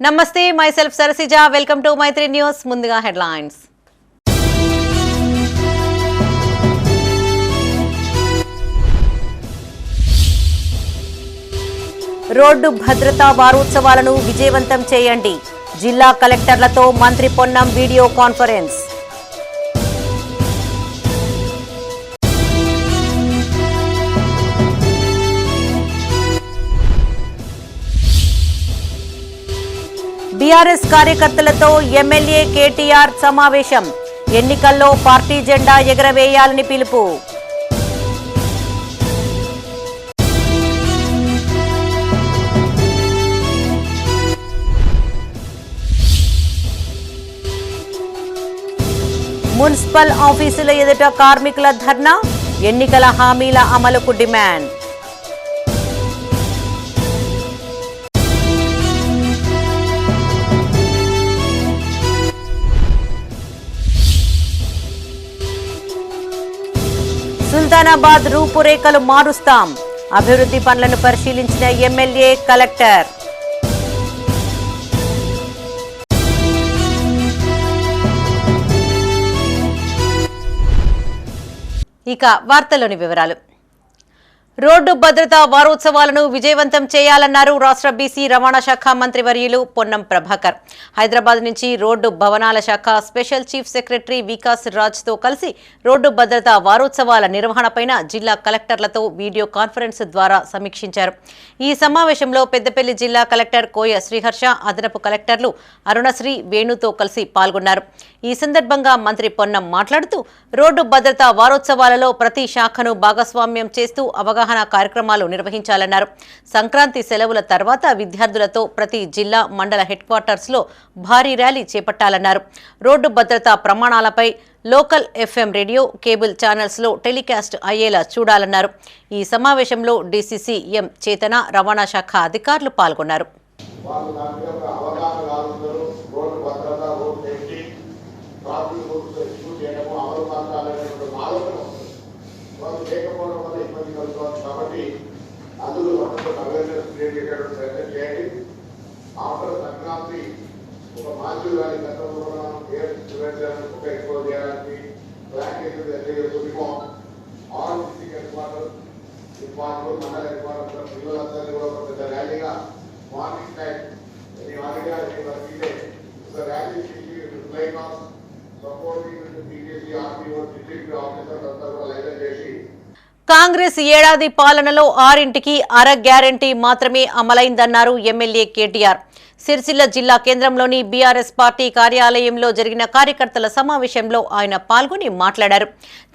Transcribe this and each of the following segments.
నమస్తే myself Sarasija welcome to Maitri News ముందుగా headlines road భద్రతా వారోత్సవాలను విజయవంతం చేయండి జిల్లా కలెక్టర్లతో మంత్రి పొన్నం వీడియో కాన్ఫరెన్స్ బీఆర్ఎస్ కార్యకర్తలతో ఎమ్మెల్యే కేటీఆర్ సమావేశం ఎన్నికల్లో పార్టీ జెండా ఎగరవేయాలని పిలుపు మున్సిపల్ ఆఫీసుల ఎదుట కార్మికుల ధర్నా ఎన్నికల హామీల అమలుకు డిమాండ్ సుల్తానాబాద్ రూపురేఖలు మారుస్తాం అభివృద్ధి పనులను పరిశీలించిన ఎమ్మెల్యే కలెక్టర్ ఇక వార్తల్లోని వివరాలు రోడ్డు భద్రతా వారోత్సవాలను విజయవంతం చేయాలన్నారు రాష్ట్ర బీసీ రవాణా శాఖ మంత్రి వర్యులు పొన్నం ప్రభాకర్ హైదరాబాద్ నుంచి రోడ్డు భవనాల శాఖ special chief secretary Vikas Raj తో కలిసి రోడ్డు భద్రతా వారోత్సవాల నిర్వహణపైన జిల్లా కలెక్టర్లతో వీడియో కాన్ఫరెన్స్ ద్వారా సమీక్షించారు ఈ సమావేశంలో పెద్దపల్లి జిల్లా కలెక్టర్ కోయ శ్రీహర్ష అదనపు కలెక్టర్లు అరుణశ్రీ వేణుతో కలిసి పాల్గొన్నారు ఈ సందర్భంగా మంత్రి పొన్నం మాట్లాడుతూ రోడ్డు భద్రతా వారోత్సవాలలో ప్రతి శాఖను భాగస్వామ్యం చేస్తూ అవగాహన కార్యక్రమాలు నిర్వహించాలన్నారు సంక్రాంతి సెలవుల తర్వాత విద్యార్థులతో ప్రతి జిల్లా మండల హెడ్ క్వార్టర్స్ లో భారీ ర్యాలీ చేపట్టాలన్నారు రోడ్డు భద్రతా ప్రమాణాలపై local FM radio cable channels లో టెలికాస్ట్ అయ్యేలా చూడాలన్నారు ఈ సమావేశంలో డీసీసీ ఎం చేతన రవాణా శాఖ అధికారులు పాల్గొన్నారు కాబట్టి అందులో అవేర్నెస్ క్రియేట్ చేసేటువంటి ప్రయత్నం చేయండి ఆఫ్టర్ సంక్రాంతి ఒక మాన్యుల్ కానీ గతంలో ఒక ఎక్స్పోజ్ చేయడానికి ప్లాన్ చేసేది all district headquarter important మండల హెడ్ క్వార్టర్ పిల్లలందరినీ కూడా ఒక పెద్ద ర్యాలీగా మార్నింగ్ టైం ఆల్రెడీ ఒక rally flight of supporting TGC RTO district officers అంతా కూడా లైన్ చేసి కాంగ్రెస్ ఏడాది పాలనలో 6 అర గ్యారంటీ మాత్రమే అమలైందన్నారు ఎమ్మెల్యే కేటీఆర్ సిరిసిల్ల జిల్లా కేంద్రంలోని బీఆర్ఎస్ పార్టీ కార్యాలయంలో జరిగిన కార్యకర్తల సమావేశంలో ఆయన పాల్గొని మాట్లాడారు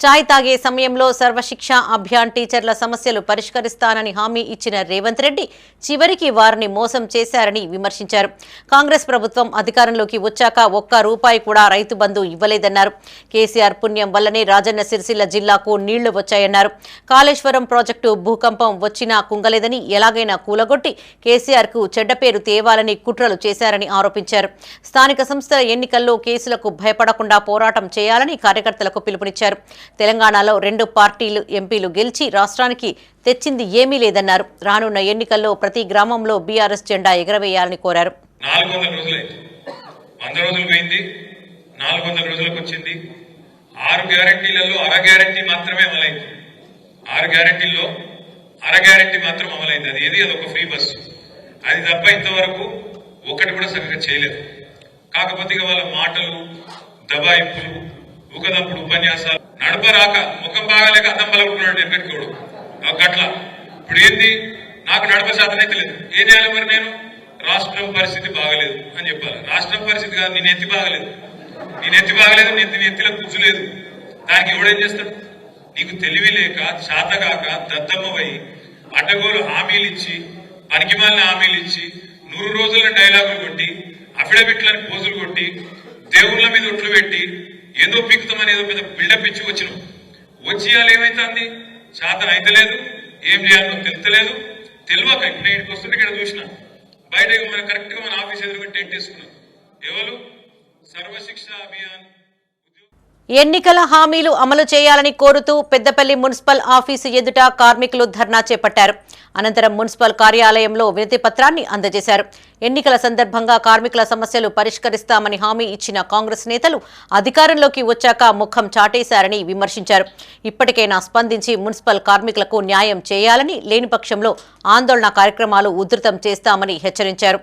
చాయ్ తాగే సమయంలో సర్వశిక్ష అభియాన్ టీచర్ల సమస్యలు పరిష్కరిస్తానని హామీ ఇచ్చిన రేవంత్ రెడ్డి చివరికి వారిని మోసం చేశారని విమర్శించారు కాంగ్రెస్ ప్రభుత్వం అధికారంలోకి వచ్చాక ఒక్క రూపాయి కూడా రైతు బంధు ఇవ్వలేదన్నారు కేసీఆర్ పుణ్యం వల్లనే రాజన్న సిరిసిల్ల జిల్లాకు నీళ్లు వచ్చాయన్నారు కాళేశ్వరం ప్రాజెక్టు భూకంపం వచ్చినా కుంగలేదని ఎలాగైనా కూలగొట్టి కేసీఆర్ కు చెడ్డ పేరు తేవాలని కుట్రలు చేశారని ఆరోపించారు స్థానిక సంస్థల ఎన్నికల్లో కేసులకు భయపడకుండా పోరాటం చేయాలని కార్యకర్తలకు పిలుపునిచ్చారు తెలంగాణలో 2 పార్టీలు ఎంపీలు గెలిచి రాష్ట్రానికి తెచ్చింది ఏమీ లేదన్నారు రానున్న ఎన్నికల్లో ప్రతి గ్రామంలో బీఆర్ఎస్ జెండా ఎగరవేయాలని కోరారు 400 రోజులకు వచ్చింది 6 గ్యారెంటీలలో అర గ్యారెంటీ మాత్రమే అమలైంది 6 గ్యారెంటీల్లో అర గ్యారెంటీ మాత్రం అమలైంది అది ఒక ఫ్రీ బస్సు అది తప్ప ఇంతవరకు ఒకటి కూడా సరిగ్గా చేయలేదు కాకపోతే వాళ్ళ మాటలు దబాయింపులు ఊకదప్పుడు ఉపన్యాసాలు నడపరాక ముఖం బాగాలేక అద్దం పలుకున్నాడు ఎక్కడికోడు గట్ల ఇప్పుడు ఏంది నాకు నడప శాతం అయితే లేదు ఏం చేయాలి మరి నేను రాష్ట్రం పరిస్థితి బాగలేదు అని చెప్పాలి రాష్ట్రం పరిస్థితి కాదు నేను ఎత్తి బాగలేదు నెత్తిలో కూర్చులేదు దానికి ఎవడేం చేస్తాడు నీకు తెలివి లేక శాతగాక దద్దమ్మవై అడ్డగోలు హామీలు ఇచ్చి పనికిమాలిన హామీలు ఇచ్చి 100 రోజుల డైలాగులు కొట్టి అఫిడవిట్లను పోజులు కొట్టి దేవుళ్ళ మీద ఒట్లు పెట్టి ఏదో పీకుతామని ఏదో పెద్ద బిల్డప్ ఇచ్చి వచ్చినాం వచ్చి వాళ్ళు ఏమైతుంది శాతం అయితే లేదు ఏం చేయాలో తెలుస్తలేదు తెలియక ఇప్పుడు ఇంటికి వస్తుంటే ఇక్కడ చూసిన బయట మన కరెక్ట్ గా మన ఆఫీస్ ఎదురుగా టెంట్ వేసుకున్నాం ఎవరు సర్వశిక్ష అభియాన్ ఎన్నికల హామీలు అమలు చేయాలని కోరుతూ పెద్దపల్లి మున్సిపల్ ఆఫీసు ఎదుట కార్మికులు ధర్నా చేపట్టారు. అనంతరం మున్సిపల్ కార్యాలయంలో వినతి పత్రాన్ని అందజేశారు. ఎన్నికల సందర్భంగా కార్మికుల సమస్యలు పరిష్కరిస్తామని హామీ ఇచ్చిన కాంగ్రెస్ నేతలు అధికారంలోకి వచ్చాక ముఖం చాటేశారని విమర్శించారు. ఇప్పటికైనా స్పందించి మున్సిపల్ కార్మికులకు న్యాయం చేయాలని, లేని పక్షంలో ఆందోళన కార్యక్రమాలు ఉధృతం చేస్తామని హెచ్చరించారు.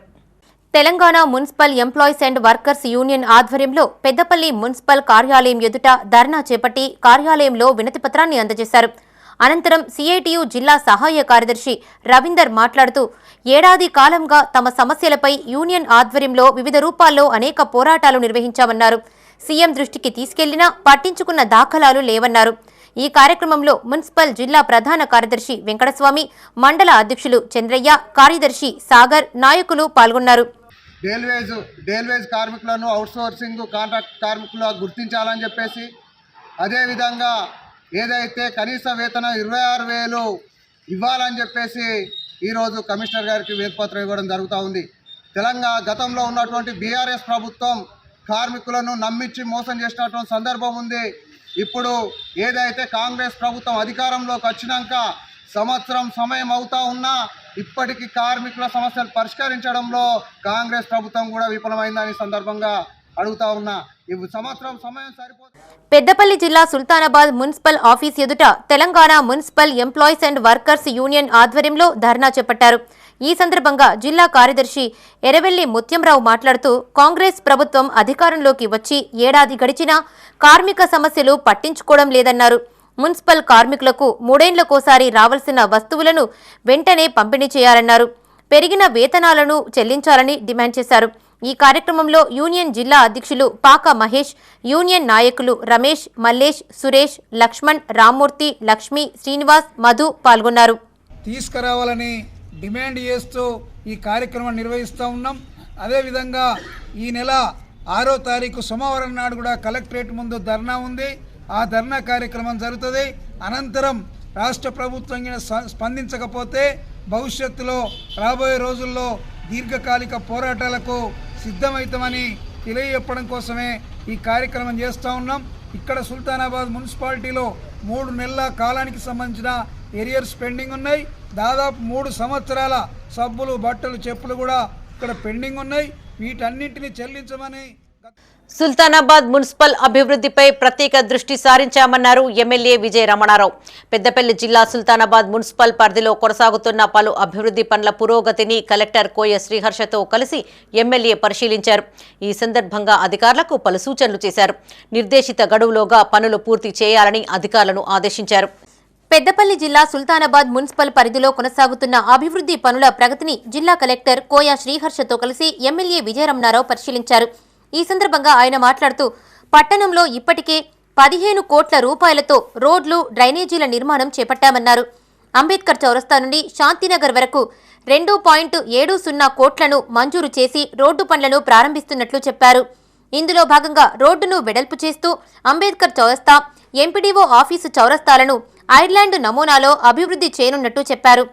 Telangana municipal employees and workers union ఆధ్వర్యంలో పెద్దపల్లి మున్సిపల్ కార్యాలయం ఎదుట ధర్నా చేపట్టి కార్యాలయంలో వినతిపత్రాన్ని అందజేశారు. అనంతరం సిఐటియు జిల్లా సహాయ కార్యదర్శి రవీందర్ మాట్లాడుతూ ఏడాది కాలంగా తమ సమస్యలపై యూనియన్ ఆధ్వర్యంలో వివిధ రూపాల్లో అనేక పోరాటాలు నిర్వహించామన్నారు. సీఎం దృష్టికి తీసుకెళ్లినా పట్టించుకున్న దాఖలాలు లేవన్నారు. ఈ కార్యక్రమంలో మున్సిపల్ జిల్లా ప్రధాన కార్యదర్శి వెంకటస్వామి, మండల అధ్యక్షులు చంద్రయ్య, కార్యదర్శి సాగర్, నాయకులు పాల్గొన్నారు. డేల్వేజ్ కార్మికులను అవుట్సోర్సింగ్ కాంట్రాక్ట్ కార్మికులుగా గుర్తించాలని చెప్పేసి, అదేవిధంగా ఏదైతే కనీస వేతనం 26,000 ఇవ్వాలని చెప్పేసి ఈరోజు కమిషనర్ గారికి వినతిపత్రం ఇవ్వడం జరుగుతూ ఉంది. గతంలో ఉన్నటువంటి బీఆర్ఎస్ ప్రభుత్వం కార్మికులను నమ్మించి మోసం చేసినటువంటి సందర్భం ఉంది. ఇప్పుడు ఏదైతే కాంగ్రెస్ ప్రభుత్వం అధికారంలోకి వచ్చినాక సంవత్సరం సమయం అవుతా ఉన్నా ఇప్పటికీ కార్మికుల సమస్యలు పరిష్కరించడంలో కాంగ్రెస్ ప్రభుత్వం కూడా విఫలమైందని సందర్భంగా అడుగుతా ఉన్నా. ఈ సంవత్సరం సమయం సరిపోతుంది. పెద్దపల్లి జిల్లా సుల్తానాబాద్ మున్సిపల్ ఆఫీస్ ఎదుట Telangana municipal employees and workers union ఆధ్వర్యంలో ధర్నా చేపట్టారు. ఈ సందర్భంగా జిల్లా కార్యదర్శి ఎరవెల్లి ముత్యంరావు మాట్లాడుతూ కాంగ్రెస్ ప్రభుత్వం అధికారంలోకి వచ్చి ఏడాది గడిచినా కార్మిక సమస్యలు పట్టించుకోవడం లేదన్నారు. మున్సిపల్ కార్మికులకు 3 ఏళ్లకోసారి రావాల్సిన వస్తువులను వెంటనే పంపిణీ చేయాలన్నారు. పెరిగిన వేతనాలను చెల్లించాలని డిమాండ్ చేశారు. ఈ కార్యక్రమంలో యూనియన్ జిల్లా అధ్యక్షులు పాక మహేష్, యూనియన్ నాయకులు రమేష్, మల్లేష్, సురేష్, లక్ష్మణ్, రామ్మూర్తి, లక్ష్మి, శ్రీనివాస్, మధు పాల్గొన్నారు. తీసుకురావాలని డిమాండ్ చేస్తూ ఈ కార్యక్రమం నిర్వహిస్తూ ఉన్నాం. అదేవిధంగా ఈ నెల 6వ తారీఖు సోమవారం నాడు కూడా కలెక్టరేట్ ముందు ధర్నా ఉంది. ఆ ధర్నా కార్యక్రమం జరుగుతుంది. అనంతరం రాష్ట్ర ప్రభుత్వం స్పందించకపోతే భవిష్యత్తులో రాబోయే రోజుల్లో దీర్ఘకాలిక పోరాటాలకు సిద్ధమవుతామని తెలియజెప్పడం కోసమే ఈ కార్యక్రమం చేస్తూ ఉన్నాం. ఇక్కడ సుల్తానాబాద్ మున్సిపాలిటీలో 3 నెలల కాలానికి సంబంధించిన ఏరియర్స్ పెండింగ్ ఉన్నాయి. దాదాపు 3 సంవత్సరాల సబ్బులు, బట్టలు, చెప్పులు కూడా ఇక్కడ పెండింగ్ ఉన్నాయి. వీటన్నింటినీ చెల్లించమని సుల్తానాబాద్ మున్సిపల్ అభివృద్ధిపై ప్రత్యేక దృష్టి సారించామన్నారు ఎమ్మెల్యే విజయ రమణారావు. పెద్దపల్లి జిల్లా సుల్తానాబాద్ మున్సిపల్ పరిధిలో కొనసాగుతున్న పలు అభివృద్ధి పనుల పురోగతిని కలెక్టర్ కోయ శ్రీహర్షతో కలిసి ఎమ్మెల్యే పరిశీలించారు. ఈ సందర్భంగా అధికారులకు పలు సూచనలు చేశారు. నిర్దేశిత గడువులోగా పనులు పూర్తి చేయాలని అధికారులను ఆదేశించారు. పెద్దపల్లి జిల్లా సుల్తానాబాద్ మున్సిపల్ పరిధిలో కొనసాగుతున్న అభివృద్ధి పనుల ప్రగతిని జిల్లా కలెక్టర్ కోయ శ్రీహర్షతో కలిసి ఎమ్మెల్యే విజయ రమణారావు పరిశీలించారు. ఈ సందర్భంగా ఆయన మాట్లాడుతూ పట్టణంలో ఇప్పటికే 15 కోట్ల రూపాయలతో రోడ్లు, డ్రైనేజీల నిర్మాణం చేపట్టామన్నారు. అంబేద్కర్ చౌరస్తా నుండి శాంతినగర్ వరకు 2.70 కోట్లను మంజూరు చేసి రోడ్డు పనులను ప్రారంభిస్తున్నట్లు చెప్పారు. ఇందులో భాగంగా రోడ్డును వెడల్పు చేస్తూ అంబేద్కర్ చౌరస్తా, ఎంపీడీఓ ఆఫీసు చౌరస్తాలను ఐర్లాండ్ నమూనాలో అభివృద్ధి చేయనున్నట్టు చెప్పారు.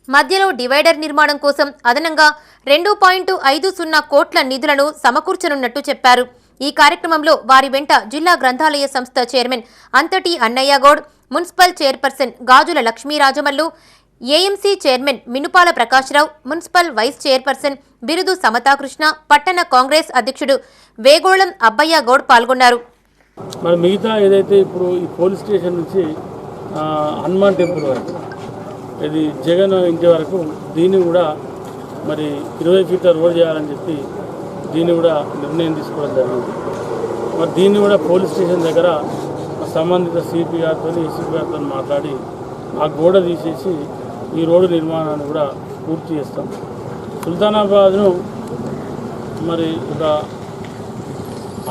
మధ్యలో డివైడర్ నిర్మాణం కోసం అదనంగా 2.50 కోట్ల నిధులను సమకూర్చనున్నట్టు చెప్పారు. ఈ కార్యక్రమంలో వారి వెంట జిల్లా గ్రంథాలయ సంస్థ chairman Anthati Annaiah Goud, municipal chairperson Gajula Lakshmirajamallu, AMC chairman Minupala Prakashrao, municipal vice chairperson Birudu Samatakrishna, పట్టణ కాంగ్రెస్ అధ్యక్షుడు వేగోళం అబ్బయ్య గౌడ్ పాల్గొన్నారు. మరి మిగతా ఏదైతే ఇప్పుడు ఈ పోలీస్ స్టేషన్ నుంచి హనుమాన్ టెంపుల్ వరకు, ఇది జగన్ ఇంటి వరకు దీన్ని కూడా మరి 20 ఫీట్ల రోడ్ చేయాలని చెప్పి దీన్ని కూడా నిర్ణయం తీసుకోవడం జరిగింది. మరి దీన్ని కూడా పోలీస్ స్టేషన్ దగ్గర సంబంధిత సిపి గారితో, ఏసీపీ గారితో మాట్లాడి ఆ గోడ తీసేసి ఈ రోడ్డు నిర్మాణాన్ని కూడా పూర్తి చేస్తాం. సుల్తానాబాద్ను మరి ఒక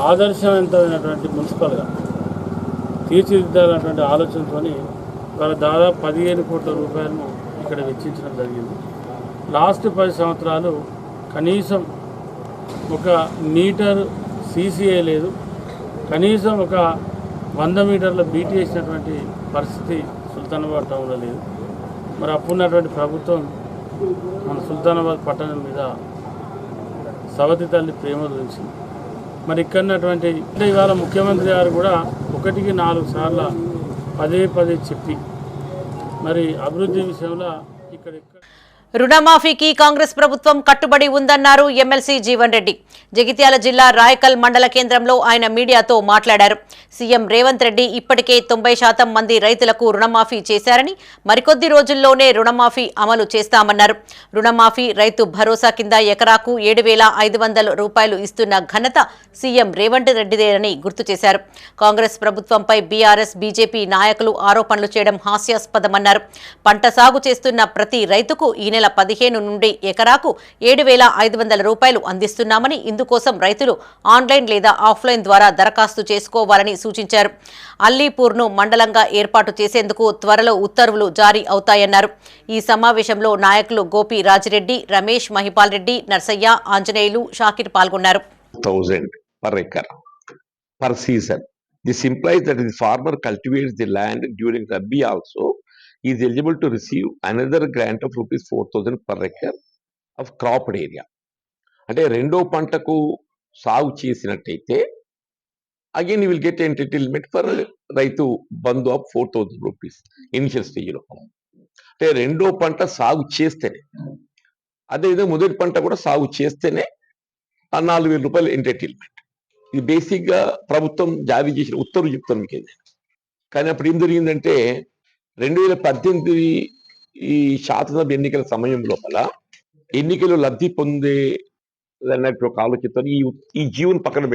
ఆదర్శవంతమైనటువంటి మున్సిపల్గా తీర్చిదిద్దాలన్నటువంటి ఆలోచనతో వాళ్ళ దాదాపు 15 కోట్ల రూపాయలను ఇక్కడ వెచ్చించడం జరిగింది. లాస్ట్ 10 సంవత్సరాలు కనీసం 1 మీటర్ సీసీఐ లేదు, కనీసం 100 మీటర్ల బీటీ వేసినటువంటి పరిస్థితి సుల్తానాబాద్ టౌన్లో లేదు. మరి అప్పుడున్నటువంటి ప్రభుత్వం మన సుల్తానాబాద్ పట్టణం మీద సవతి తల్లి ప్రేమ గురించి మరి ఇక్కడటువంటి ఇవాళ ముఖ్యమంత్రి గారు కూడా 1కి 4 సార్లు పదే చెప్పి మరి అభివృద్ధి విషయంలో ఇక్కడ రుణమాఫీకి కాంగ్రెస్ ప్రభుత్వం కట్టుబడి ఉందన్నారు ఎమ్మెల్సీ జీవన్ రెడ్డి. జగిత్యాల జిల్లా రాయకల్ మండల కేంద్రంలో ఆయన మీడియాతో మాట్లాడారు. సీఎం రేవంత్ రెడ్డి ఇప్పటికే 90% మంది రైతులకు రుణమాఫీ చేశారని మరికొద్ది రోజుల్లోనే రుణమాఫీ అమలు చేస్తామన్నారు. రుణమాఫీ రైతు భరోసా కింద ఎకరాకు 7,500 రూపాయలు ఇస్తున్న ఘనత సీఎం రేవంత్ రెడ్డిదేనని గుర్తు చేశారు. కాంగ్రెస్ ప్రభుత్వంపై బీఆర్ఎస్ బీజేపీ నాయకులు ఆరోపణలు చేయడం హాస్యాస్పదమన్నారు. పంట సాగు చేస్తున్న ప్రతి రైతుకు ఈ నెల 15 నుండి ఎకరాకు 7,500 రూపాయలు అందిస్తున్నామని, ఇందుకోసం రైతులు ఆన్లైన్ లేదా ఆఫ్లైన్ ద్వారా దరఖాస్తు చేసుకోవాలని సూచించారు. అల్లీపూర్ను మండలంగా ఏర్పాటు చేసేందుకు త్వరలో ఉత్తర్వులు జారీ అవుతాయన్నారు. ఈ సమావేశంలో నాయకులు గోపి రాజిరెడ్డి, రమేష్, మహిపాల్ రెడ్డి, నర్సయ్య, ఆంజనేయులు, షాకిర్ పాల్గొన్నారు. 1,000 per acre per season. This implies that the farmer cultivates the land during Rabi also is eligible to receive another grant of rupees 4,000 per acre of cropped area. అంటే రెండో పంటకు సాగు చేసినట్టయితే again you will get entitlement for Rythu Bandhu of 4,000 rupees initial స్టేజ్లో. అంటే రెండో పంట సాగు చేస్తేనే, అదేవిధంగా మొదటి పంట కూడా సాగు చేస్తేనే ఆ 4,000 రూపాయలు ఎంటైటిల్మెంట్. ఇది బేసిక్గా ప్రభుత్వం జారీ చేసిన ఉత్తర్వు చెప్తాను మీకు. కానీ అప్పుడు ఏం జరిగిందంటే 2018 ఈ శాసనసభ ఎన్నికల సమయం లోపల ఎన్నికలు లబ్ధి పొందే అన్నట్టు ఒక ఆలోచనతో ఈ జీవుని పక్కన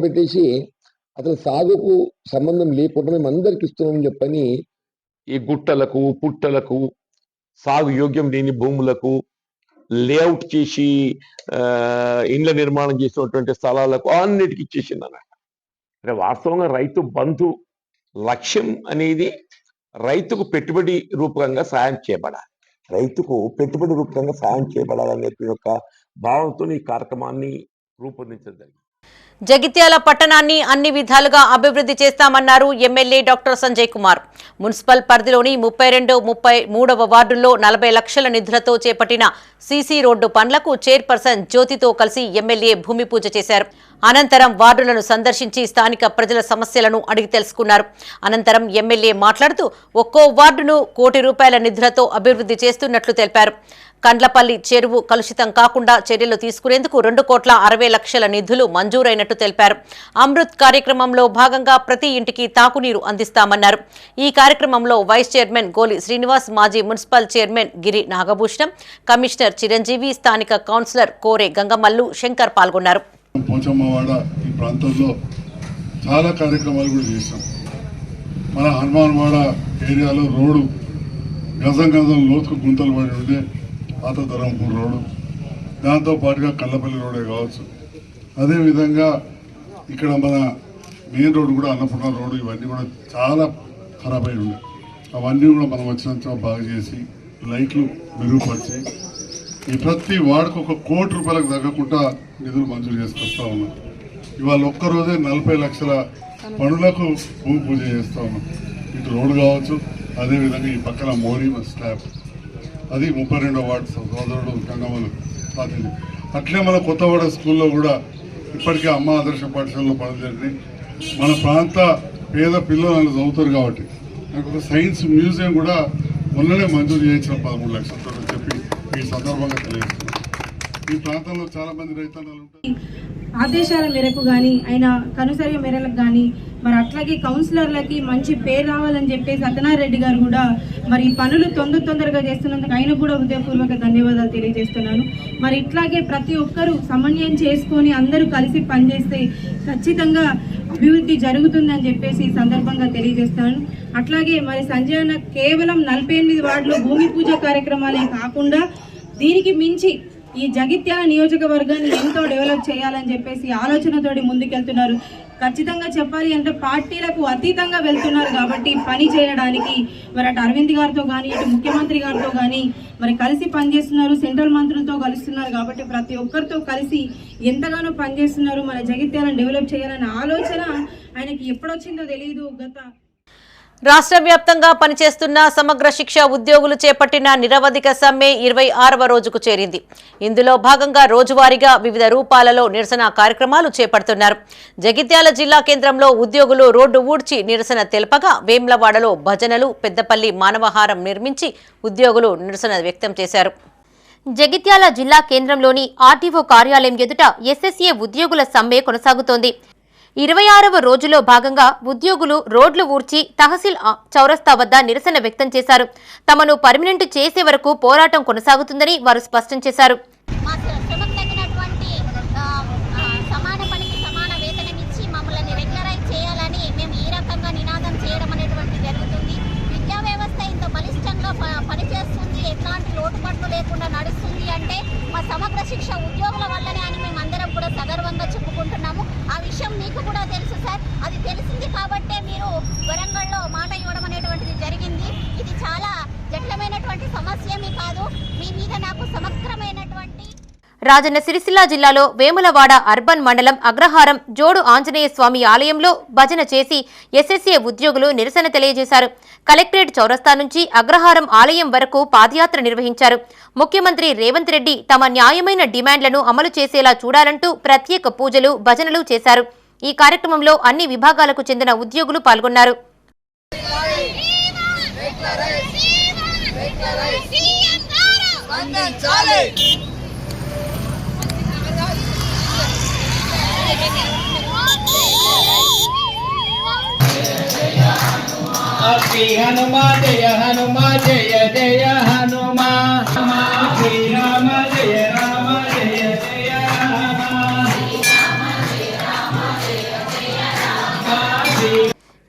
పెట్టేసి అసలు సాగుకు సంబంధం లేకుండా మేము అందరికి ఇస్తున్నామని చెప్పని ఈ గుట్టలకు, పుట్టలకు, సాగు యోగ్యం లేని భూములకు లేఅవుట్ చేసి ఇండ్ల నిర్మాణం చేసినటువంటి స్థలాలకు అన్నిటికీ ఇచ్చేసింది అన్నమాట. అంటే వాస్తవంగా రైతు బంధు లక్ష్యం అనేది రైతుకు పెట్టుబడి రూపకంగా సాయం చేయబడాలి, అనే యొక్క భావంతో ఈ కార్యక్రమాన్ని రూపొందించడం జరిగింది. జగిత్యాల పట్టణాన్ని అన్ని విధాలుగా అభివృద్ధి చేస్తామన్నారు MLA doctor Sanjay Kumar. Municipal పరిధిలోని 32, 33వ వార్డుల్లో 40 లక్షల నిధులతో చేపట్టిన సీసీ రోడ్డు పనులకు చైర్పర్సన్ జ్యోతితో కలిసి ఎమ్మెల్యే భూమి పూజ చేశారు. అనంతరం వార్డులను సందర్శించి స్థానిక ప్రజల సమస్యలను అడిగి తెలుసుకున్నారు. అనంతరం ఎమ్మెల్యే మాట్లాడుతూ ఒక్కో వార్డును ₹1 కోటి నిధులతో అభివృద్ధి చేస్తున్నట్లు తెలిపారు. కండ్లపల్లి చెరువు కలుషితం కాకుండా చర్యలు తీసుకునేందుకు ₹2,60,00,000 నిధులు మంజూరైనట్టు తెలిపారు. అమృత్ కార్యక్రమంలో భాగంగా ప్రతి ఇంటికి తాగునీరు అందిస్తామన్నారు. ఈ కార్యక్రమంలో వైస్ చైర్మన్ గోలి శ్రీనివాస్, మాజీ మున్సిపల్ చైర్మన్ గిరి నాగభూషణం, కమిషనర్ చిరంజీవి, స్థానిక కౌన్సిలర్ కోరే గంగమల్లు, శంకర్ పాల్గొన్నారు. పోచమ్మవాడ ఈ ప్రాంతంలో చాలా కార్యక్రమాలు కూడా చేశాం. మన హనుమాన్వాడ ఏరియాలో రోడ్డు గజం లోతుకు గుంతలు పడి ఉంటే పాత ధరంపూర్ రోడ్డు, దాంతోపాటుగా కల్లపల్లి రోడే కావచ్చు, అదేవిధంగా ఇక్కడ మన మెయిన్ రోడ్డు కూడా అన్నపూర్ణ రోడ్డు, ఇవన్నీ కూడా చాలా ఖరాబ్ అయి ఉన్నాయి. అవన్నీ కూడా మనం వచ్చినంత బాగా చేసి లైట్లు మెరుగుపరిచి ఈ ప్రతి వార్డుకు ₹1 కోటి తగ్గకుండా నిధులు మంజూరు చేసుకొస్తా ఉన్నాం. ఇవాళ ఒక్కరోజే 40 లక్షల పనులకు భూమి పూజ చేస్తూ ఉన్నాం. ఇటు రోడ్డు కావచ్చు, అదేవిధంగా ఈ పక్కన మోరీ స్లాబ్, అది 32వ వార్డు సోదరుడు గంగమ్మలు పాతింది. అట్లే మన కొత్తవాడ స్కూల్లో కూడా ఇప్పటికే అమ్మ ఆదర్శ పాఠశాలలో పనులు జరిగినాయి. మన ప్రాంత పేద పిల్లలు చదువుతారు కాబట్టి నాకు ఒక సైన్స్ మ్యూజియం కూడా మొన్ననే మంజూరు చేయించిన 13 లక్షలతో చెప్పి ఈ సందర్భంగా తెలియజేస్తున్నాం. ఈ ప్రాంతంలో చాలా మంది రైతన్నలు ఉంటారు. ఆదేశాల మేరకు కానీ ఆయన కనుసర్య మేరకు కానీ మరి అట్లాగే కౌన్సిలర్లకి మంచి పేరు రావాలని చెప్పేసి సత్యనారాయణ గారు కూడా మరి పనులు తొందరగా చేస్తున్నందుకు ఆయన కూడా హృదయపూర్వక ధన్యవాదాలు తెలియజేస్తున్నాను. మరి ఇట్లాగే ప్రతి ఒక్కరూ సమన్వయం చేసుకొని అందరూ కలిసి పనిచేస్తే ఖచ్చితంగా అభివృద్ధి జరుగుతుందని చెప్పేసి సందర్భంగా తెలియజేస్తాను. అట్లాగే మరి సంజయ్ అన్న కేవలం 48 వార్డులో భూమి పూజ కార్యక్రమాలే కాకుండా దీనికి మించి ఈ జగిత్యాల నియోజకవర్గాన్ని ఎంతో డెవలప్ చేయాలని చెప్పేసి ఆలోచనతోటి ముందుకెళ్తున్నారు. ఖచ్చితంగా చెప్పాలి అంటే పార్టీలకు అతీతంగా వెళ్తున్నారు కాబట్టి పని చేయడానికి మరి అటు అరవింద్ గారితో కానీ ఇటు ముఖ్యమంత్రి గారితో కానీ మరి కలిసి పనిచేస్తున్నారు, సెంట్రల్ మంత్రులతో కలుస్తున్నారు. కాబట్టి ప్రతి ఒక్కరితో కలిసి ఎంతగానో పనిచేస్తున్నారు. మన జగిత్యాలను డెవలప్ చేయాలనే ఆలోచన ఆయనకి ఎప్పుడొచ్చిందో తెలియదు. రాష్ట్ర వ్యాప్తంగా పనిచేస్తున్న సమగ్ర శిక్ష ఉద్యోగులు చేపట్టిన నిరవధిక సమ్మె 26వ రోజుకు చేరింది. ఇందులో భాగంగా రోజువారీగా వివిధ రూపాలలో నిరసన కార్యక్రమాలు చేపడుతున్నారు. జగిత్యాల జిల్లా కేంద్రంలో ఉద్యోగులు రోడ్డు ఊడ్చి నిరసన తెలపగా, వేమ్లవాడలో భజనలు, పెద్దపల్లి మానవహారం నిర్మించి ఉద్యోగులు నిరసన వ్యక్తం చేశారు. జగిత్యాల జిల్లా కేంద్రంలోని ఆర్టీఓ కార్యాలయం ఎదుట ఎస్ఎస్ఏ ఉద్యోగుల సమ్మె కొనసాగుతోంది. 26వ రోజులో భాగంగా ఉద్యోగులు రోడ్లు ఊడ్చి తహసీల్ చౌరస్తా వద్ద నిరసన వ్యక్తం చేశారు. తమను పర్మినెంట్ చేసే వరకు పోరాటం కొనసాగుతుందని వారు స్పష్టం చేశారు. ఎట్లాంటి లోటుపాట్లు లేకుండా నడుస్తుంది అంటే మా సమగ్ర శిక్ష ఉద్యోగుల వల్లనే అని మేము అందరం కూడా సగర్వంగా చెప్పుకుంటున్నాము. ఆ విషయం మీకు కూడా తెలుసు సార్. అది తెలిసింది కాబట్టే మీరు వరంగల్లో మాట ఇవ్వడం అనేటువంటిది జరిగింది. ఇది చాలా జటిలమైనటువంటి సమస్యేమీ కాదు. మీ మీద నాకు సమగ్రమైనటువంటి రాజన్న సిరిసిల్ల జిల్లాలో వేములవాడ అర్బన్ మండలం అగ్రహారం జోడు ఆంజనేయ స్వామి ఆలయంలో భజన చేసి ఎస్ఎస్ఏ ఉద్యోగులు నిరసన తెలియజేశారు. కలెక్టరేట్ చౌరస్తా నుంచి అగ్రహారం ఆలయం వరకు పాదయాత్ర నిర్వహించారు. ముఖ్యమంత్రి రేవంత్ రెడ్డి తమ న్యాయమైన డిమాండ్లను అమలు చేసేలా చూడాలంటూ ప్రత్యేక పూజలు, భజనలు చేశారు. ఈ కార్యక్రమంలో అన్ని విభాగాలకు చెందిన ఉద్యోగులు పాల్గొన్నారు. హనుమా జయ హనుమా జయ జయ హనుమా శ్రీరామ జయ రామ జయ జయ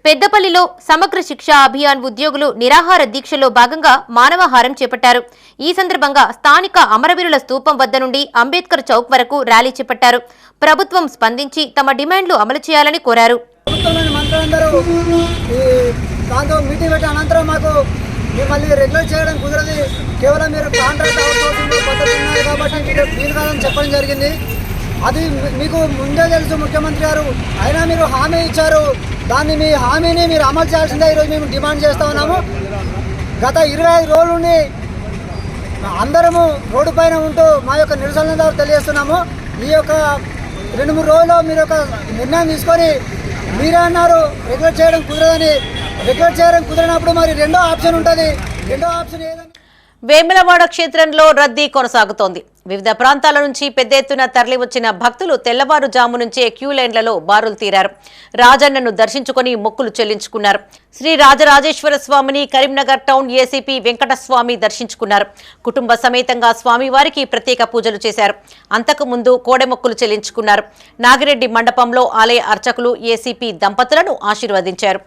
పెద్దపల్లిలో సమగ్ర శిక్ష అభియాన్ ఉద్యోగులు నిరాహార దీక్షలో భాగంగా మానవహారం చేపట్టారు. ఈ సందర్భంగా స్థానిక అమరవీరుల స్తూపం వద్ద నుండి అంబేద్కర్ చౌక్ వరకు ర్యాలీ చేపట్టారు. ప్రభుత్వం స్పందించి తమ డిమాండ్లు అమలు చేయాలని కోరారు. దాంతో మీటింగ్ పెట్టిన అనంతరం మాకు మిమ్మల్ని రెగ్యులర్ చేయడం కుదరదు, కేవలం మీరు కాంట్రాక్ట్ అవుట్సోర్సింగ్ పద్ధతి ఉన్నాయి కాబట్టి మీరు వీలు కాదని చెప్పడం జరిగింది. అది మీకు ముందే తెలుసు ముఖ్యమంత్రి గారు, అయినా మీరు హామీ ఇచ్చారు. దాన్ని మీ హామీని మీరు అమలు చేయాల్సిందే ఈరోజు మేము డిమాండ్ చేస్తూ ఉన్నాము. గత 25 రోజుల నుండి అందరము రోడ్డు పైన ఉంటూ మా యొక్క నిరసన ద్వారా తెలియజేస్తున్నాము. ఈ యొక్క 2-3 రోజుల్లో మీరు ఒక నిర్ణయం తీసుకొని మీరే అన్నారు రెగ్యులర్ చేయడం కుదరదని. రెగ్యులర్ చేయడం కుదరినప్పుడు మరి రెండో ఆప్షన్ ఉంటుంది. రెండో ఆప్షన్ ఏదని వేములవాడ క్షేత్రంలో రద్దీ కొనసాగుతోంది. వివిధ ప్రాంతాల నుంచి పెద్ద ఎత్తున తరలివచ్చిన భక్తులు తెల్లవారుజాము నుంచే క్యూ లైన్లలో బారులు తీరారు. రాజన్నను దర్శించుకుని మొక్కులు చెల్లించుకున్నారు. శ్రీ రాజరాజేశ్వర స్వామిని కరీంనగర్ టౌన్ ఏసీపీ వెంకటస్వామి దర్శించుకున్నారు. కుటుంబ సమేతంగా స్వామివారికి ప్రత్యేక పూజలు చేశారు. అంతకుముందు కోడెమొక్కులు చెల్లించుకున్నారు. నాగిరెడ్డి మండపంలో ఆలయ అర్చకులు ఏసీపీ దంపతులను ఆశీర్వదించారు.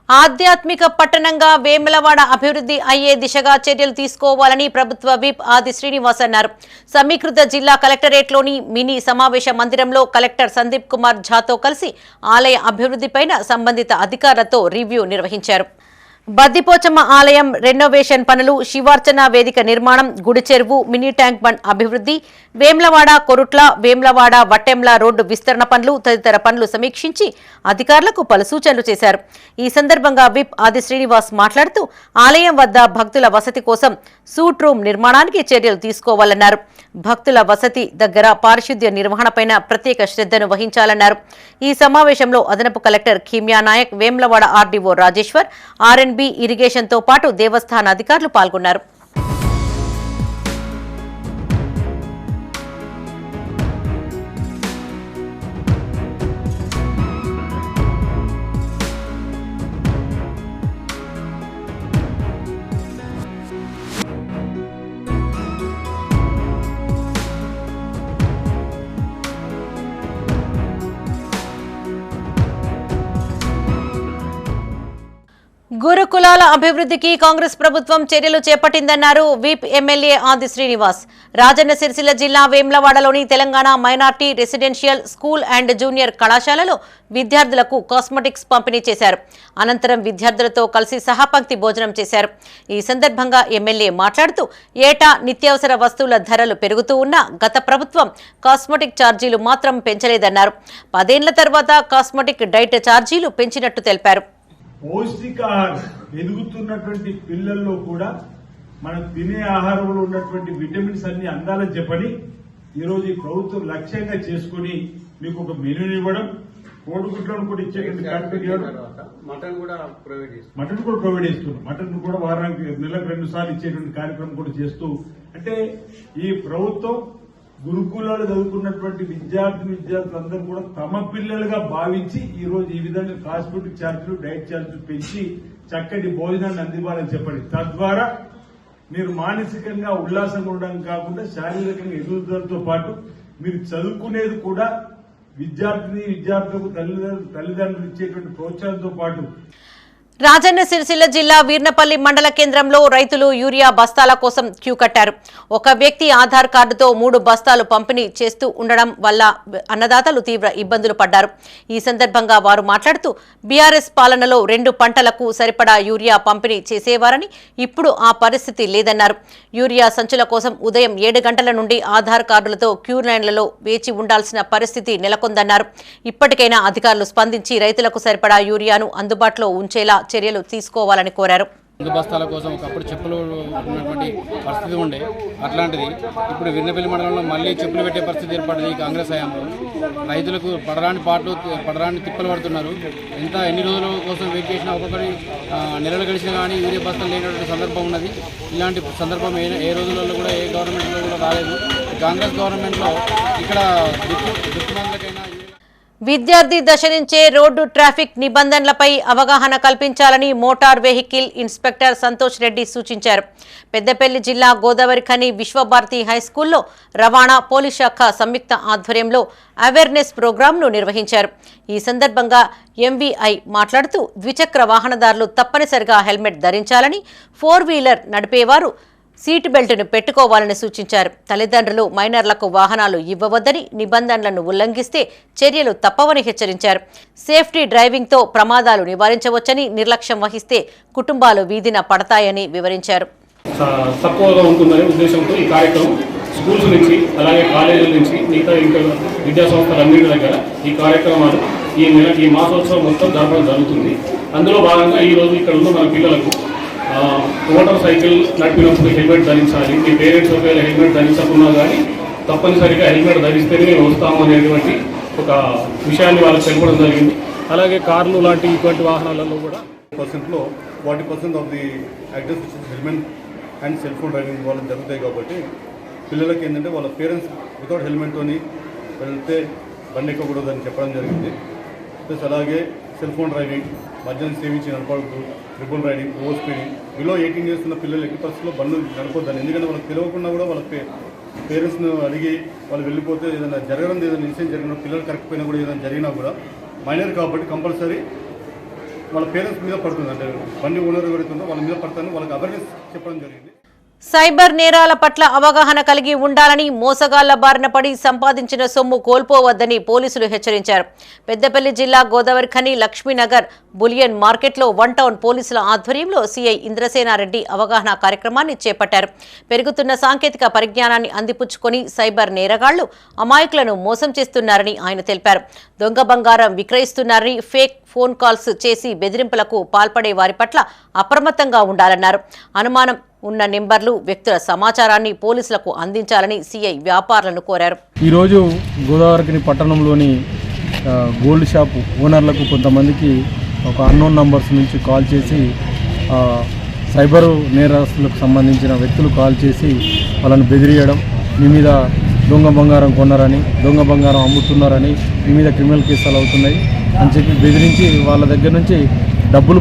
ఆధ్యాత్మిక పట్టణంగా వేములవాడ అభివృద్ధి అయ్యే దిశగా చర్యలు తీసుకోవాలని ప్రభుత్వ విప్ ఆది శ్రీనివాస్ అన్నారు. సమీకృత జిల్లా కలెక్టరేట్లోని మినీ సమావేశ మందిరంలో కలెక్టర్ సందీప్ కుమార్ ఝాతో కలిసి ఆలయ అభివృద్ధిపైన సంబంధిత అధికారులతో రివ్యూ నిర్వహించారు. బద్దిపోచమ్మ ఆలయం రెనోవేషన్ పనులు, శివార్చన వేదిక నిర్మాణం, గుడి చెరువు, మినీ ట్యాంక్ బండ్ అభివృద్ధి, వేమ్లవాడ కొరుట్ల, వేమ్లవాడ వట్టెంల రోడ్డు విస్తరణ పనులు తదితర పనులు సమీక్షించి అధికారులకు పలు సూచనలు చేశారు. ఈ సందర్భంగా విప్ ఆది శ్రీనివాస్ మాట్లాడుతూ ఆలయం వద్ద భక్తుల వసతి కోసం సూట్ రూమ్ నిర్మాణానికి చర్యలు తీసుకోవాలన్నారు. భక్తుల వసతి దగ్గర పారిశుద్ధ్య నిర్వహణపైన ప్రత్యేక శ్రద్ధను వహించాలన్నారు. ఈ సమావేశంలో అదనపు collector Kimya Nayak, Vemulawada RDO Rajeshwar, RNB, ఇరిగేషన్తో పాటు దేవస్థాన అధికారులు పాల్గొన్నారు. గురుకులాల అభివృద్ధికి కాంగ్రెస్ ప్రభుత్వం చర్యలు చేపట్టిందన్నారు వీప్ ఎమ్మెల్యే ఆది శ్రీనివాస్. రాజన్న సిరిసిల్ల జిల్లా వేమ్లవాడలోని Telangana minority residential school and junior కళాశాలలో విద్యార్థులకు కాస్మెటిక్స్ పంపిణీ చేశారు. అనంతరం విద్యార్థులతో కలిసి సహపంక్తి భోజనం చేశారు. ఈ సందర్భంగా ఎమ్మెల్యే మాట్లాడుతూ ఏటా నిత్యావసర వస్తువుల ధరలు పెరుగుతూ ఉన్నా గత ప్రభుత్వం కాస్మెటిక్ ఛార్జీలు మాత్రం పెంచలేదన్నారు. 10 ఏళ్ల తర్వాత కాస్మెటిక్ డైట్ ఛార్జీలు పెంచినట్టు తెలిపారు. పౌష్టికాహారం ఎదుగుతున్నటువంటి పిల్లల్లో కూడా మనం తినే ఆహారంలో ఉన్నటువంటి విటమిన్స్ అన్ని అందాలని చెప్పని ఈరోజు ఈ ప్రభుత్వం లక్ష్యంగా చేసుకుని మీకు ఒక మెనూని ఇవ్వడం, కోడిగుడ్లను కూడా ఇచ్చేటువంటి మటన్ కూడా ప్రొవైడ్ చేస్తున్నాం. మటన్ కూడా వారానికి నెలకు 2 సార్లు ఇచ్చేటువంటి కార్యక్రమం కూడా చేస్తూ, అంటే ఈ ప్రభుత్వం గురుకులాలు చదువుకున్నటువంటి విద్యార్థులందరూ కూడా తమ పిల్లలుగా భావించి ఈ రోజు ఈ విధంగా కాస్మెటిక్ ఛార్జీలు, డైట్ ఛార్జీలు పెంచి చక్కటి భోజనాన్ని అందివ్వాలని చెప్పండి. తద్వారా మీరు మానసికంగా ఉల్లాసంగా ఉండడం కాకుండా శారీరకంగా ఎదుగుదలతో పాటు మీరు చదువుకునేది కూడా విద్యార్థులకు తల్లిదండ్రులు ఇచ్చేటువంటి ప్రోత్సాహంతో పాటు. రాజన్న సిరిసిల్ల జిల్లా వీర్నపల్లి మండల కేంద్రంలో రైతులు యూరియా బస్తాల కోసం క్యూ కట్టారు. ఒక వ్యక్తి ఆధార్ కార్డుతో 3 బస్తాలు పంపిణీ చేస్తూ ఉండడం వల్ల అన్నదాతలు తీవ్ర ఇబ్బందులు పడ్డారు. ఈ సందర్భంగా వారు మాట్లాడుతూ బీఆర్ఎస్ పాలనలో 2 పంటలకు సరిపడా యూరియా పంపిణీ చేసేవారని ఇప్పుడు ఆ పరిస్థితి లేదన్నారు. యూరియా సంచుల కోసం ఉదయం 7 గంటల నుండి ఆధార్ కార్డులతో క్యూ లైన్లలో వేచి ఉండాల్సిన పరిస్థితి నెలకొందన్నారు. ఇప్పటికైనా అధికారులు స్పందించి రైతులకు సరిపడా యూరియాను అందుబాటులో ఉంచేలా చర్యలు తీసుకోవాలని కోరారు. బస్తాల కోసం ఒకప్పుడు చెప్పులు ఉన్నటువంటి పరిస్థితి ఉండే, అట్లాంటిది ఇప్పుడు వీర్నపల్లి మండలంలో మళ్ళీ చెప్పులు పెట్టే పరిస్థితి ఏర్పడింది. ఈ కాంగ్రెస్ హయాంలో రైతులకు పడరాని తిప్పలు పడుతున్నారు. ఎన్ని రోజుల కోసం వెయిట్ చేసినా ఒక్కొక్కరి నెలలు గడిచినా కానీ యూరియా బస్తాలు లేనటువంటి సందర్భం ఉన్నది. ఇలాంటి సందర్భం ఏ రోజులలో కూడా ఏ గవర్నమెంట్లో కూడా రాలేదు. కాంగ్రెస్ గవర్నమెంట్లో ఇక్కడ దుఃఖమందులకైనా విద్యార్థి దశ నుంచే రోడ్డు ట్రాఫిక్ నిబంధనలపై అవగాహన కల్పించాలని motor vehicle inspector Santosh Reddy సూచించారు. పెద్దపల్లి జిల్లా గోదావరిఖని విశ్వభారతి హైస్కూల్లో రవాణా పోలీస్ శాఖ సంయుక్త ఆధ్వర్యంలో అవేర్నెస్ ప్రోగ్రాంను నిర్వహించారు. ఈ సందర్భంగా ఎంవీఐ మాట్లాడుతూ ద్విచక్ర వాహనదారులు తప్పనిసరిగా హెల్మెట్ ధరించాలని, 4 వీలర్ నడిపేవారు సీట్ బెల్ట్ను పెట్టుకోవాలని సూచించారు. తల్లిదండ్రులు మైనర్లకు వాహనాలు ఇవ్వవద్దని, నిబంధనలను ఉల్లంఘిస్తే చర్యలు తప్పవని హెచ్చరించారు. సేఫ్టీ డ్రైవింగ్తో ప్రమాదాలు నివారించవచ్చని, నిర్లక్ష్యం వహిస్తే కుటుంబాలు వీధిన పడతాయని వివరించారు. తక్కువగా ఉంటుందనే ఉద్దేశంతో ఈ కార్యక్రమం స్కూల్స్ నుంచి అలాగే కాలేజీల నుంచి ఇంకా విద్యాసంస్థలన్నింటి దగ్గర ఈ కార్యక్రమాలు ఈ మాసోత్సవం మొత్తం జరపడం జరుగుతుంది. అందులో భాగంగా ఈరోజు ఇక్కడ ఉన్న మన పిల్లలకు మోటార్ సైకిల్ నడిపినప్పుడు హెల్మెట్ ధరించాలి. మీ పేరెంట్స్ ఒకవేళ హెల్మెట్ ధరించకున్నా కానీ తప్పనిసరిగా హెల్మెట్ ధరిస్తేనే మేము వస్తాము అనేటువంటి ఒక విషయాన్ని వాళ్ళకి తెలపడం జరిగింది. అలాగే కార్లు లాంటి ఇటువంటి వాహనాలలో కూడా 40% of the accidents helmet and cell phone driving వాళ్ళకి జరుగుతాయి. కాబట్టి పిల్లలకి ఏంటంటే వాళ్ళ పేరెంట్స్ వితౌట్ హెల్మెట్తోని వెళ్తే బండి ఎక్కకూడదని చెప్పడం జరిగింది. ప్లస్ అలాగే సెల్ ఫోన్ డ్రైవింగ్, మద్యం సేవించి నడపడద్దు, triple riding, over speeding, below 18 years ఉన్న పిల్లలు ఎట్టి పరిస్థితుల్లో బండ్లు నడపొద్దని. ఎందుకంటే వాళ్ళకి తెలియకుండా కూడా వాళ్ళ పేరెంట్స్ను అడిగి వాళ్ళు వెళ్ళిపోతే ఏదైనా జరగడం, ఏదైనా ఇన్సిడెంట్ జరిగినా, పిల్లలు కరెక్ట్ పోయినా కూడా ఏదైనా జరిగినా కూడా మైనర్ కాబట్టి కంపల్సరీ వాళ్ళ పేరెంట్స్ మీద పడుతుంది. అంటే బండి ఓనర్ ఎవరైతుందో వాళ్ళ మీద పడతాను వాళ్ళకి అవేర్నెస్ చెప్పడం జరిగింది. సైబర్ నేరాల పట్ల అవగాహన కలిగి ఉండాలని, మోసగాళ్ల బారిన పడి సంపాదించిన సొమ్ము కోల్పోవద్దని పోలీసులు హెచ్చరించారు. పెద్దపల్లి జిల్లా గోదావరిఖని లక్ష్మీనగర్ బులియన్ మార్కెట్లో 1 టౌన్ పోలీసుల ఆధ్వర్యంలో సీఐ ఇంద్రసేనారెడ్డి అవగాహన కార్యక్రమాన్ని చేపట్టారు. పెరుగుతున్న సాంకేతిక పరిజ్ఞానాన్ని అందిపుచ్చుకొని సైబర్ నేరగాళ్లు అమాయకులను మోసం చేస్తున్నారని ఆయన తెలిపారు. దొంగ బంగారం విక్రయిస్తున్నారని, ఫేక్ ఫోన్ కాల్స్ చేసి బెదిరింపులకు పాల్పడే వారి పట్ల అప్రమత్తంగా ఉండాలన్నారు. అనుమానం ఉన్న నెంబర్లు, వ్యక్తుల సమాచారాన్ని పోలీసులకు అందించాలని సీఐ వ్యాపారులను కోరారు. ఈరోజు గోదావరిఖని పట్టణంలోని గోల్డ్ షాప్ ఓనర్లకు కొంతమందికి ఒక అన్నోన్ నంబర్స్ నుంచి కాల్ చేసి సైబర్ నేరస్తులకు సంబంధించిన వ్యక్తులు కాల్ చేసి వాళ్ళని బెదిరియడం, మీ మీద దొంగ బంగారం కొన్నారని, దొంగ బంగారం అమ్ముతున్నారని, మీ మీద క్రిమినల్ కేసులు అవుతున్నాయి అని చెప్పి బెదిరించి వాళ్ళ దగ్గర నుంచి డబ్బులు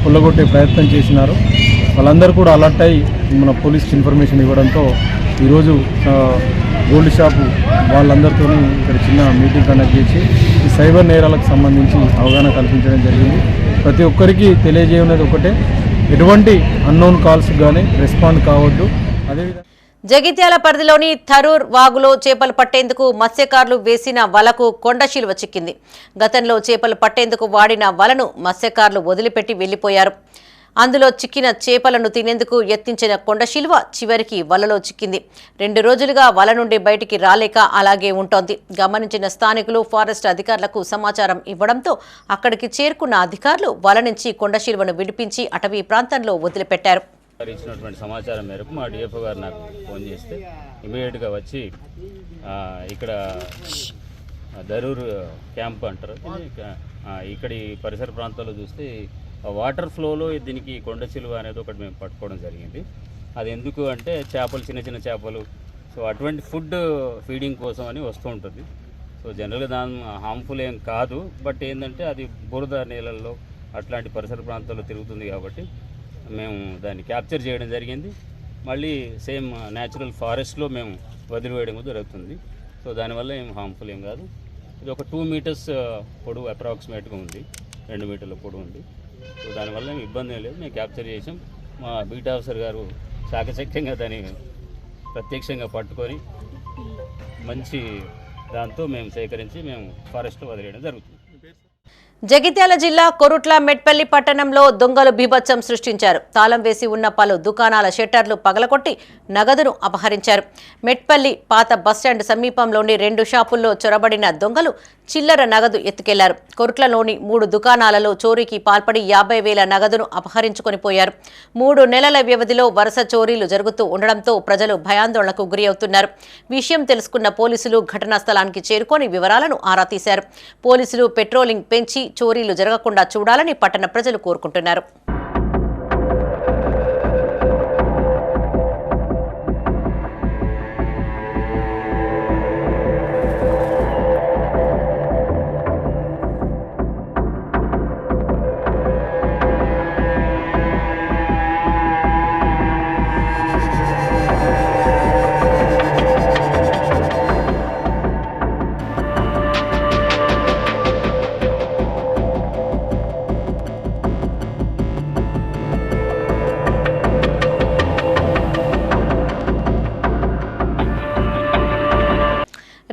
కొల్లగొట్టే ప్రయత్నం చేసినారు. వాళ్ళందరూ కూడా అలర్ట్ అయ్యి మన పోలీస్కి ఇన్ఫర్మేషన్ ఇవ్వడంతో ఈరోజు గోల్డ్ షాపు వాళ్ళందరితో ఇక్కడ చిన్న మీటింగ్ కండక్ట్ చేసి ఈ సైబర్ నేరాలకు సంబంధించి అవగాహన కల్పించడం జరిగింది. ప్రతి ఒక్కరికి తెలియజేయనేది ఒకటే, ఎటువంటి అన్నోన్ కాల్స్ కానీ రెస్పాండ్ కావద్దు. అదేవిధంగా జగిత్యాల పరిధిలోని థరూర్ వాగులో చేపలు పట్టేందుకు మత్స్యకారులు వేసిన వలకు కొండశిలువ చిక్కింది. గతంలో చేపలు పట్టేందుకు వాడిన వలను మత్స్యకారులు వదిలిపెట్టి వెళ్లిపోయారు. అందులో చిక్కిన చేపలను తినేందుకు యత్నించిన కొండశిలువ చివరికి వలలో చిక్కింది. 2 రోజులుగా వల నుండి బయటికి రాలేక అలాగే ఉంటోంది. గమనించిన స్థానికులు ఫారెస్ట్ అధికారులకు సమాచారం ఇవ్వడంతో అక్కడికి చేరుకున్న అధికారులు వల నుంచి కొండశిలువను విడిపించి అటవీ ప్రాంతంలో వదిలిపెట్టారు. ఇచ్చినటువంటి సమాచారం మేరకు మా డిఎఫ్ఓ గారు నాకు ఫోన్ చేస్తే ఇమీడియట్గా వచ్చి ఇక్కడ దరూర్ క్యాంప్ అంటారు, ఇక్కడి పరిసర ప్రాంతాల్లో చూస్తే వాటర్ ఫ్లోలో దీనికి కొండ చిలువ అనేది ఒకటి మేము పట్టుకోవడం జరిగింది. అది ఎందుకు అంటే చేపలు, చిన్న చిన్న చేపలు, సో అటువంటి ఫుడ్ ఫీడింగ్ కోసం అని వస్తూ ఉంటుంది. సో జనరల్గా దాని హార్మ్ఫుల్ ఏం కాదు, బట్ ఏంటంటే అది బురద నీళ్ళల్లో అట్లాంటి పరిసర ప్రాంతాల్లో తిరుగుతుంది కాబట్టి మేము దాన్ని క్యాప్చర్ చేయడం జరిగింది. మళ్ళీ సేమ్ న్యాచురల్ ఫారెస్ట్లో మేము వదిలివేయడం జరుగుతుంది. సో దానివల్ల ఏం హార్మ్ఫుల్ ఏం కాదు. ఇది ఒక 2 మీటర్స్ పొడవు అప్రాక్సిమేట్గా ఉంది, 2 మీటర్ల పొడవు ఉంది. సో దానివల్ల ఏమి ఇబ్బంది ఏం లేదు. మేము క్యాప్చర్ చేసాం. మా బీట్ ఆఫీసర్ గారు చాకచక్యంగా దాన్ని ప్రత్యక్షంగా పట్టుకొని మంచి దాంతో మేము సేకరించి మేము ఫారెస్ట్లో వదిలేయడం జరుగుతుంది. జగిత్యాల జిల్లా కొరుట్ల మెట్పల్లి పట్టణంలో దొంగలు బీభత్సం సృష్టించారు. తాళం వేసి ఉన్న పలు దుకాణాల షట్టర్లు పగలగొట్టి నగదును అపహరించారు. మెట్పల్లి పాత బస్టాండ్ సమీపంలోని 2 షాపుల్లో చొరబడిన దొంగలు చిల్లర నగదు ఎత్తుకెళ్లారు. కొరుట్లలోని 3 దుకాణాలలో చోరీకి పాల్పడి 50,000 నగదును అపహరించుకొని పోయారు. 3 నెలల వ్యవధిలో వరుస చోరీలు జరుగుతూ ఉండడంతో ప్రజలు భయాందోళనకు గురి అవుతున్నారు. విషయం తెలుసుకున్న పోలీసులు ఘటనా స్థలానికి చేరుకొని వివరాలను ఆరా తీశారు. పోలీసులు పెట్రోలింగ్ పెంచి చోరీలు జరగకుండా చూడాలని పట్టణ ప్రజలు కోరుకుంటున్నారు.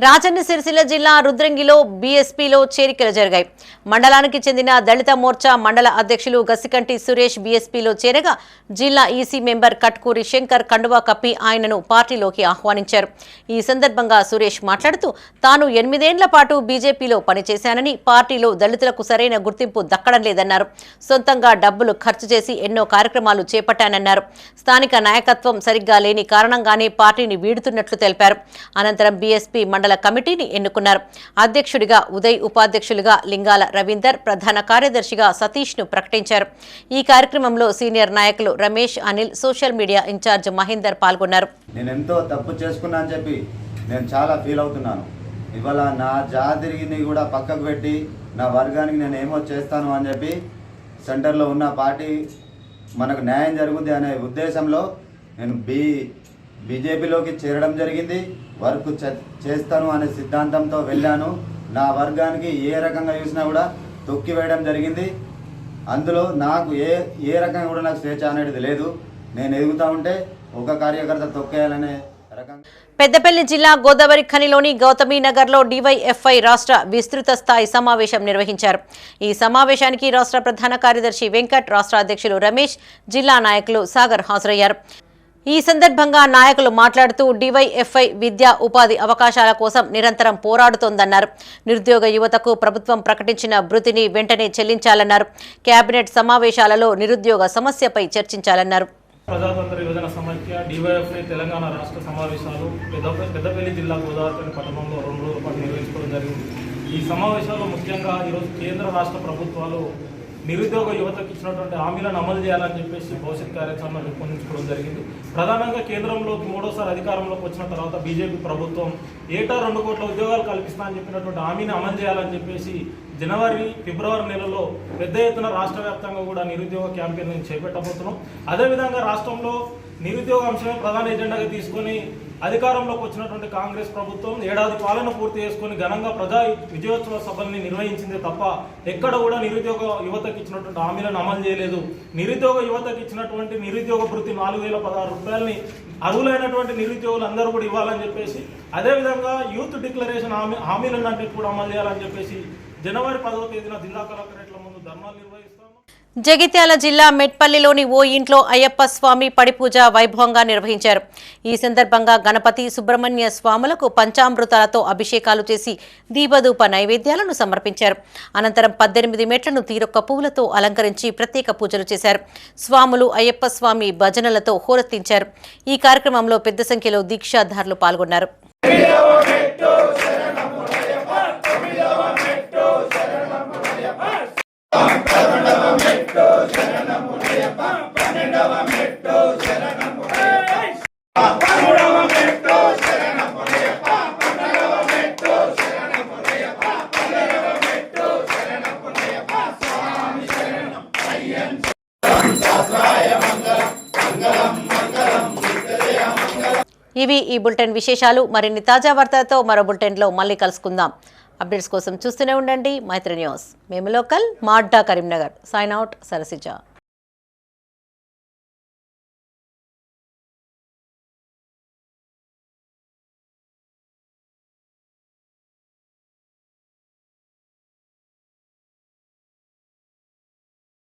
రాజన్న సిరిసిల్ల జిల్లా రుద్రంగిలో బీఎస్పీలో చేరికలు జరిగాయి. మండలానికి చెందిన దళిత మోర్చా మండల అధ్యక్షులు గసికంటి సురేష్ బీఎస్పీలో చేరగా జిల్లా ఈసీ మెంబర్ కట్కూరి శంకర్ కండువా కప్పి ఆయనను పార్టీలోకి ఆహ్వానించారు. ఈ సందర్భంగా సురేష్ మాట్లాడుతూ తాను 8 ఏళ్ల పాటు బీజేపీలో పనిచేశానని, పార్టీలో దళితులకు సరైన గుర్తింపు దక్కడం లేదన్నారు. సొంతంగా డబ్బులు ఖర్చు చేసి ఎన్నో కార్యక్రమాలు చేపట్టానన్నారు. స్థానిక నాయకత్వం సరిగ్గా లేని కారణంగానే పార్టీని వీడుతున్నట్లు తెలిపారు. అనంతరం బీఎస్పీ మండల కమిటీని ఎన్నుకున్నారు. అధ్యక్షుడిగా ఉదయ్, ఉపాధ్యక్షులుగా లింగాల రవీందర్, ప్రధాన కార్యదర్శిగా సతీష్ ను ప్రకటించారు. ఈ కార్యక్రమంలో సీనియర్ నాయకులు Ramesh, Anil, social media incharge Mahender పాల్గొన్నారు. నేను ఎంతో తప్పు చేసుకున్నా అని చెప్పి నేను చాలా ఫీల్ అవుతున్నాను. ఇవాళ నా జాతిని కూడా పక్కకు పెట్టి నా వర్గానికి నేను ఏమో చేస్తాను అని చెప్పి సెంటర్లో ఉన్న పార్టీ మనకు న్యాయం జరుగుతుంది అనే ఉద్దేశంలో నేను బీజేపీలోకి చేరడం జరిగింది. వర్క్ చేస్తాను అనే సిద్ధాంతంతో వెళ్ళాను. నా వర్గానికి ఏ రకంగా చూసినా కూడా తొక్కి వేయడం జరిగింది. అందులో నాకు ఏ రకంగా కూడా నాకు స్వేచ్ఛ అనేది లేదు. నేను ఎదుగుతూ ఉంటే ఒక కార్యకర్త తొక్కేయాలనే రకంగా. పెద్దపల్లి జిల్లా గోదావరి ఖనిలోని గౌతమి నగర్లో డివైఎఫ్ఐ రాష్ట్ర విస్తృత స్థాయి సమావేశం నిర్వహించారు. ఈ సమావేశానికి రాష్ట్ర ప్రధాన కార్యదర్శి వెంకట్, రాష్ట్ర అధ్యక్షులు రమేష్, జిల్లా నాయకులు సాగర్ హాజరయ్యారు. ఈ సందర్భంగా నాయకులు మాట్లాడుతూ డివైఎఫ్ఐ విద్యా, ఉపాధి అవకాశాల కోసం నిరంతరం పోరాడుతోందన్నారు. నిరుద్యోగ యువతకు ప్రభుత్వం ప్రకటించిన భృతిని వెంటనే చెల్లించాలన్నారు. కేబినెట్ సమావేశాలలో నిరుద్యోగ సమస్యపై చర్చించాలన్నారు. ప్రజాతంత్ర యువజన సమైక్య డివైఎఫ్ఐ తెలంగాణ రాష్ట్ర సమావేశాలు పెద్దపల్లి జిల్లా గోదావరి పట్టణంలో 2 రోజుల పాటు నిర్వహించుకోవడం జరిగింది. ఈ సమావేశాల్లో ముఖ్యంగా ఈరోజు కేంద్ర రాష్ట్ర ప్రభుత్వాలు నిరుద్యోగ యువతకు ఇచ్చినటువంటి హామీలను అమలు చేయాలని చెప్పేసి భవిష్యత్ కార్యాచరణ రూపొందించుకోవడం జరిగింది. ప్రధానంగా కేంద్రంలోకి 3వసారి అధికారంలోకి వచ్చిన తర్వాత బీజేపీ ప్రభుత్వం ఏటా 2 కోట్ల ఉద్యోగాలు కల్పిస్తామని చెప్పినటువంటి హామీని అమలు చేయాలని చెప్పేసి జనవరి, ఫిబ్రవరి నెలలో పెద్ద ఎత్తున రాష్ట్ర వ్యాప్తంగా కూడా నిరుద్యోగ క్యాంపెయిన్ చేపట్టబోతున్నాం. అదేవిధంగా రాష్ట్రంలో నిరుద్యోగ అంశమే ప్రధాన ఎజెండాగా తీసుకొని అధికారంలోకి వచ్చినటువంటి కాంగ్రెస్ ప్రభుత్వం ఏడాది పాలన పూర్తి చేసుకుని ఘనంగా ప్రజా విజయోత్సవ సభల్ని నిర్వహించిందే తప్ప ఎక్కడ కూడా నిరుద్యోగ యువతకి ఇచ్చినటువంటి హామీలను అమలు చేయలేదు. నిరుద్యోగ యువతకి ఇచ్చినటువంటి నిరుద్యోగ భృతి 4016 రూపాయలని అర్హులైనటువంటి నిరుద్యోగులు అందరూ కూడా ఇవ్వాలని చెప్పేసి, అదేవిధంగా యూత్ డిక్లరేషన్ హామీలను అన్నిటి కూడా అమలు చేయాలని చెప్పేసి జనవరి 10వ తేదీన జిల్లా కలెక్టరేట్ల ముందు ధర్నాలు నిర్వహిస్తాము. జగిత్యాల జిల్లా మెట్పల్లిలోని ఓ ఇంట్లో అయ్యప్ప స్వామి పడిపూజ వైభవంగా నిర్వహించారు. ఈ సందర్భంగా గణపతి, సుబ్రహ్మణ్య స్వాములకు పంచామృతాలతో అభిషేకాలు చేసి దీపధూప నైవేద్యాలను సమర్పించారు. అనంతరం 18 మెట్లను తీరొక్క పువ్వులతో అలంకరించి ప్రత్యేక పూజలు చేశారు. స్వాములు అయ్యప్ప స్వామి భజనలతో హోరెత్తించారు. ఈ కార్యక్రమంలో పెద్ద సంఖ్యలో దీక్షాధారులు పాల్గొన్నారు. ఇవి ఈ బులెటిన్ విశేషాలు. మరిన్ని తాజా వార్తలతో మరో బులెటిన్లో మళ్ళీ కలుసుకుందాం. అప్డేట్స్ కోసం చూస్తూనే ఉండండి మైత్రి న్యూస్. మేము లోకల్, మాడ్డా, కరీంనగర్. Sign out, Sarasija.